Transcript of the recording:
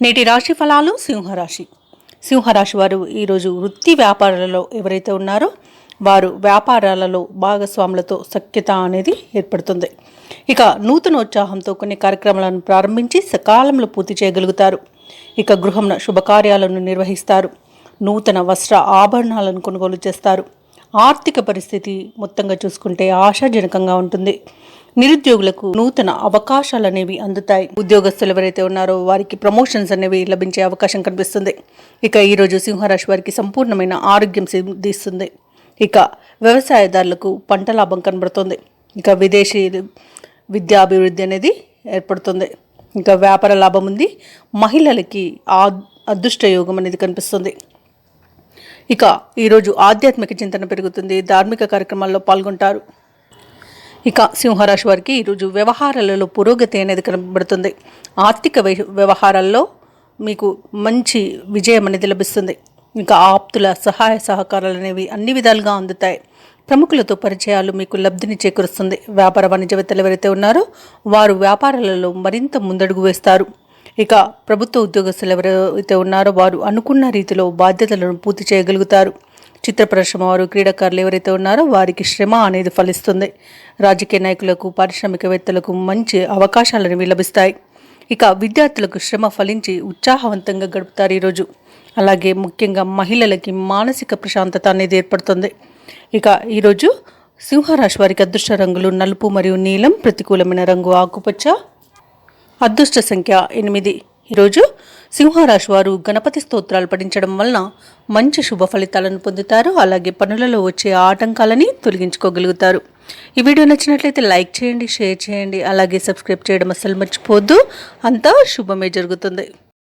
నేటి రాశి ఫలాలు సింహరాశి వారు ఈరోజు వృత్తి వ్యాపారాలలో ఎవరైతే ఉన్నారో వారు వ్యాపారాలలో భాగస్వాములతో సఖ్యత అనేది ఏర్పడుతుంది. ఇక నూతనోత్సాహంతో కొన్ని కార్యక్రమాలను ప్రారంభించి సకాలంలో పూర్తి చేయగలుగుతారు. ఇక గృహంలో శుభకార్యాలను నిర్వహిస్తారు. నూతన వస్త్ర ఆభరణాలను కొనుగోలు చేస్తారు. ఆర్థిక పరిస్థితి మొత్తంగా చూసుకుంటే ఆశాజనకంగా ఉంటుంది. నిరుద్యోగులకు నూతన అవకాశాలు అనేవి అందుతాయి. ఉద్యోగస్తులు ఎవరైతే ఉన్నారో వారికి ప్రమోషన్స్ అనేవి లభించే అవకాశం కనిపిస్తుంది. ఇక ఈరోజు సింహరాశి వారికి సంపూర్ణమైన ఆరోగ్యం సిద్ధిస్తుంది. ఇక వ్యవసాయదారులకు పంట లాభం కనబడుతుంది. ఇక విదేశీ విద్యాభివృద్ధి అనేది ఏర్పడుతుంది. ఇంకా వ్యాపార లాభం ఉంది. మహిళలకి అదృష్ట యోగం అనేది కనిపిస్తుంది. ఇక ఈరోజు ఆధ్యాత్మిక చింతన పెరుగుతుంది. ధార్మిక కార్యక్రమాల్లో పాల్గొంటారు. ఇక సింహరాశి వారికి ఈరోజు వ్యవహారాలలో పురోగతి అనేది కనబడుతుంది. ఆర్థిక వ్యవహారాల్లో మీకు మంచి విజయం అనేది లభిస్తుంది. ఇంకా ఆప్తుల సహాయ సహకారాలు అనేవి అన్ని విధాలుగా అందుతాయి. ప్రముఖులతో పరిచయాలు మీకు లబ్ధిని చేకూరుస్తుంది. వ్యాపార వాణిజ్యవేత్తలు ఎవరైతే ఉన్నారో వారు వ్యాపారాలలో మరింత ముందడుగు వేస్తారు. ఇక ప్రభుత్వ ఉద్యోగస్తులు ఎవరైతే ఉన్నారో వారు అనుకున్న రీతిలో బాధ్యతలను పూర్తి చేయగలుగుతారు. చిత్ర పరిశ్రమ వారు, క్రీడాకారులు ఎవరైతే ఉన్నారో వారికి శ్రమ అనేది ఫలిస్తుంది. రాజకీయ నాయకులకు, పారిశ్రామికవేత్తలకు మంచి అవకాశాలు లభిస్తాయి. ఇక విద్యార్థులకు శ్రమ ఫలించి ఉత్సాహవంతంగా గడుపుతారు ఈరోజు. అలాగే ముఖ్యంగా మహిళలకి మానసిక ప్రశాంతత అనేది ఏర్పడుతుంది. ఇక ఈరోజు సింహరాశి వారికి అదృష్ట రంగులు నలుపు మరియు నీలం, ప్రతికూలమైన రంగు ఆకుపచ్చ, అదృష్ట సంఖ్య 8. ఈరోజు సింహరాశి వారు గణపతి స్తోత్రాలు పఠించడం వలన మంచి శుభ ఫలితాలను పొందుతారు. అలాగే పనులలో వచ్చే ఆటంకాలని తొలగించుకోగలుగుతారు. ఈ వీడియో నచ్చినట్లయితే లైక్ చేయండి, షేర్ చేయండి, అలాగే సబ్స్క్రైబ్ చేయడం అస్సలు మర్చిపోవద్దు. అంతా శుభమే జరుగుతుంది.